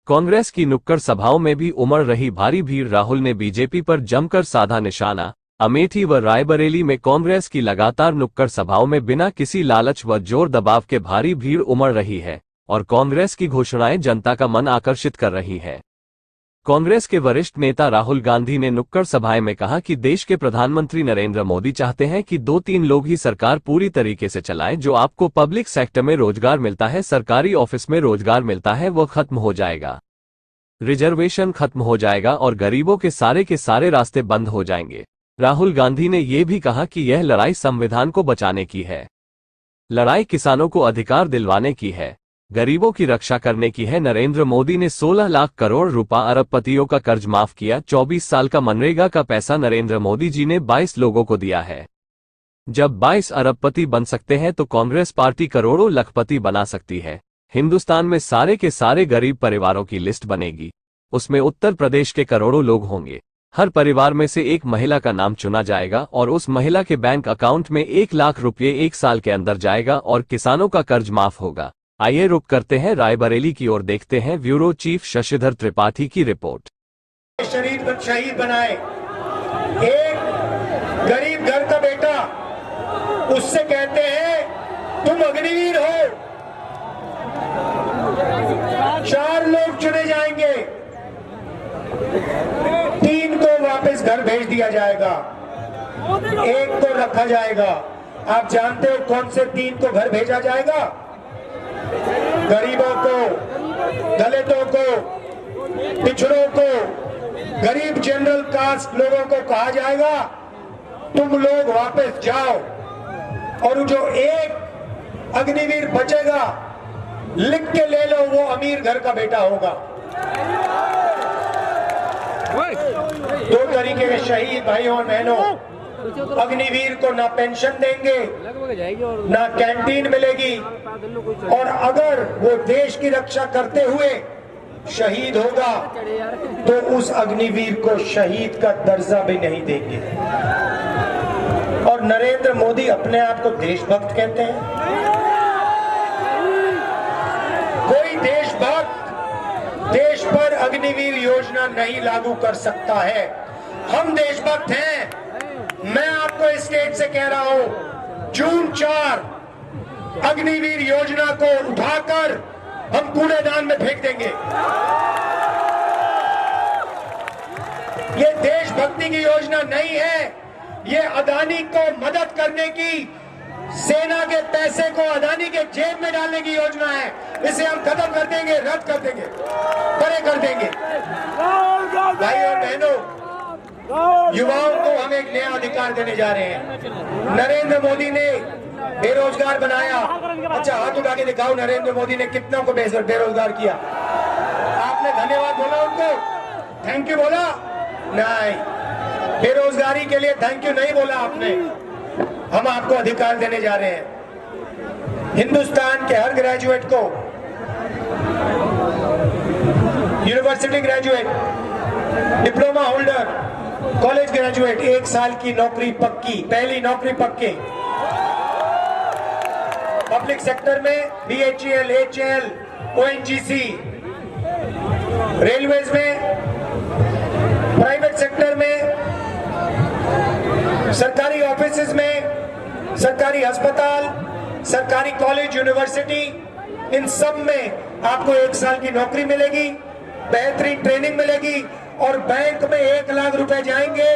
कांग्रेस की नुक्कड़ सभाओं में भी उमड़ रही भारी भीड़। राहुल ने बीजेपी पर जमकर साधा निशाना। अमेठी व रायबरेली में कांग्रेस की लगातार नुक्कड़ सभाओं में बिना किसी लालच व जोर दबाव के भारी भीड़ उमड़ रही है और कांग्रेस की घोषणाएं जनता का मन आकर्षित कर रही हैं। कांग्रेस के वरिष्ठ नेता राहुल गांधी ने नुक्कड़ सभाएं में कहा कि देश के प्रधानमंत्री नरेंद्र मोदी चाहते हैं कि 2-3 लोग ही सरकार पूरी तरीके से चलाएं। जो आपको पब्लिक सेक्टर में रोजगार मिलता है, सरकारी ऑफिस में रोजगार मिलता है, वो खत्म हो जाएगा। रिजर्वेशन खत्म हो जाएगा और गरीबों के सारे रास्ते बंद हो जाएंगे। राहुल गांधी ने यह भी कहा कि यह लड़ाई संविधान को बचाने की है, लड़ाई किसानों को अधिकार दिलवाने की है, गरीबों की रक्षा करने की है। नरेंद्र मोदी ने 16 लाख करोड़ रुपया अरबपतियों का कर्ज माफ किया। 24 साल का मनरेगा का पैसा नरेंद्र मोदी जी ने 22 लोगों को दिया है। जब 22 अरबपति बन सकते हैं तो कांग्रेस पार्टी करोड़ों लखपति बना सकती है। हिंदुस्तान में सारे के सारे गरीब परिवारों की लिस्ट बनेगी, उसमें उत्तर प्रदेश के करोड़ों लोग होंगे। हर परिवार में से एक महिला का नाम चुना जाएगा और उस महिला के बैंक अकाउंट में 1 लाख रुपये 1 साल के अंदर जाएगा और किसानों का कर्ज माफ होगा। आइए रुक करते हैं रायबरेली की ओर, देखते हैं ब्यूरो चीफ शशिधर त्रिपाठी की रिपोर्ट। शहीद बनाए एक गरीब घर का बेटा, उससे कहते हैं तुम अग्निवीर हो। 4 लोग चुने जाएंगे, 3 को वापस घर भेज दिया जाएगा, 1 को रखा जाएगा। आप जानते हो कौन से 3 को घर भेजा जाएगा? गरीबों को, दलितों को, पिछड़ों को, गरीब जनरल कास्ट लोगों को कहा जाएगा तुम लोग वापस जाओ, और जो एक अग्निवीर बचेगा लिख के ले लो, वो अमीर घर का बेटा होगा। 2 तरीके के शहीद भाइयों और बहनों, अग्निवीर को ना पेंशन देंगे, ना कैंटीन मिलेगी, और अगर वो देश की रक्षा करते हुए शहीद होगा तो उस अग्निवीर को शहीद का दर्जा भी नहीं देंगे। और नरेंद्र मोदी अपने आप को देशभक्त कहते हैं। कोई देशभक्त देश पर अग्निवीर योजना नहीं लागू कर सकता है। हम देशभक्त हैं। मैं आपको इस स्टेज से कह रहा हूं, जून 4 अग्निवीर योजना को उठाकर हम कूड़ेदान में फेंक देंगे। ये देशभक्ति की योजना नहीं है, ये अदानी को मदद करने की, सेना के पैसे को अदानी के जेब में डालने की योजना है। इसे हम खत्म कर देंगे, रद्द कर देंगे, परे कर देंगे। भाई और बहनों, युवाओं को हम एक नया अधिकार देने जा रहे हैं। नरेंद्र मोदी ने बेरोजगार बनाया। अच्छा, हाथ उठा के दिखाओ, नरेंद्र मोदी ने कितनों को बेरोजगार किया? आपने धन्यवाद बोला उनको? थैंक यू बोला? नहीं, बेरोजगारी के लिए थैंक यू नहीं बोला आपने। हम आपको अधिकार देने जा रहे हैं। हिंदुस्तान के हर ग्रेजुएट को, university graduate, diploma holder, college graduate, 1 साल की नौकरी पक्की, पहली नौकरी पक्की। पब्लिक सेक्टर में BHEL, HAL, ONGC, रेलवेज में, प्राइवेट सेक्टर में, सरकारी ऑफिसेज में, सरकारी अस्पताल, सरकारी कॉलेज, यूनिवर्सिटी, इन सब में आपको 1 साल की नौकरी मिलेगी, बेहतरीन ट्रेनिंग मिलेगी, और बैंक में 1 लाख रुपए जाएंगे,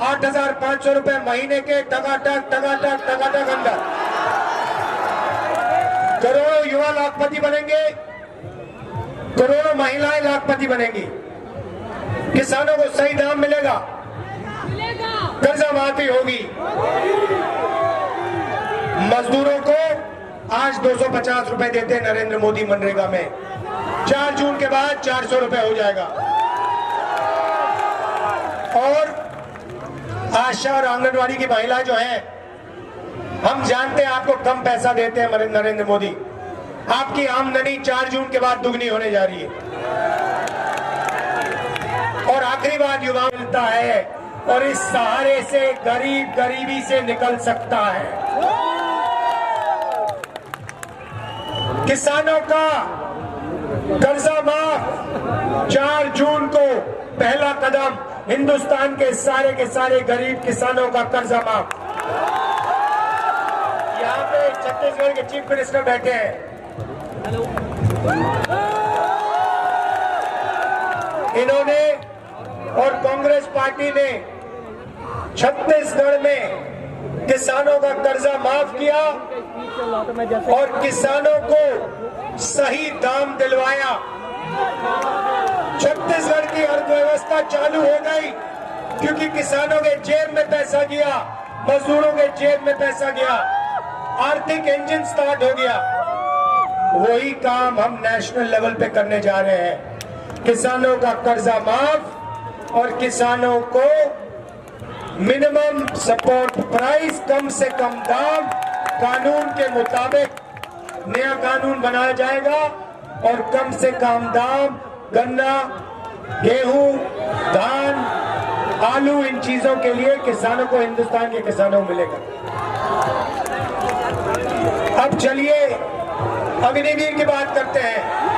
8,500 रुपए महीने के, टकाटक अंदर। करोड़ों युवा लाखपति बनेंगे, करोड़ों महिलाएं लाखपति बनेंगी, किसानों को सही दाम मिलेगा, कर्जा माफी होगी, मजदूरों को आज 250 रुपए देते हैं नरेंद्र मोदी मनरेगा में, 4 जून के बाद 400 रुपए हो जाएगा। और आशा और आंगनवाड़ी की महिलाएं जो हैं, हम जानते हैं आपको कम पैसा देते हैं नरेंद्र मोदी, आपकी आमदनी 4 जून के बाद दुगनी होने जा रही है। और आखिरी बात, युवा मिलता है और इस सहारे से गरीब गरीबी से निकल सकता है। किसानों का कर्जा माफ, 4 जून को पहला कदम हिंदुस्तान के सारे गरीब किसानों का कर्जा माफ। यहाँ पे छत्तीसगढ़ के चीफ मिनिस्टर बैठे हैं। इन्होंने और कांग्रेस पार्टी ने छत्तीसगढ़ में किसानों का कर्जा माफ किया और किसानों को सही दाम दिलवाया। छत्तीसगढ़ की अर्थव्यवस्था चालू हो गई क्योंकि किसानों के जेब में पैसा गया, मजदूरों के जेब में पैसा गया, आर्थिक इंजन स्टार्ट हो गया। वही काम हम नेशनल लेवल पे करने जा रहे हैं। किसानों का कर्जा माफ और किसानों को मिनिमम सपोर्ट प्राइस, कम से कम दाम, कानून के मुताबिक नया कानून बनाया जाएगा और कम से कम दाम गन्ना, गेहूं, धान, आलू, इन चीजों के लिए किसानों को, हिंदुस्तान के किसानों को मिलेगा। अब चलिए अग्निवीर की बात करते हैं।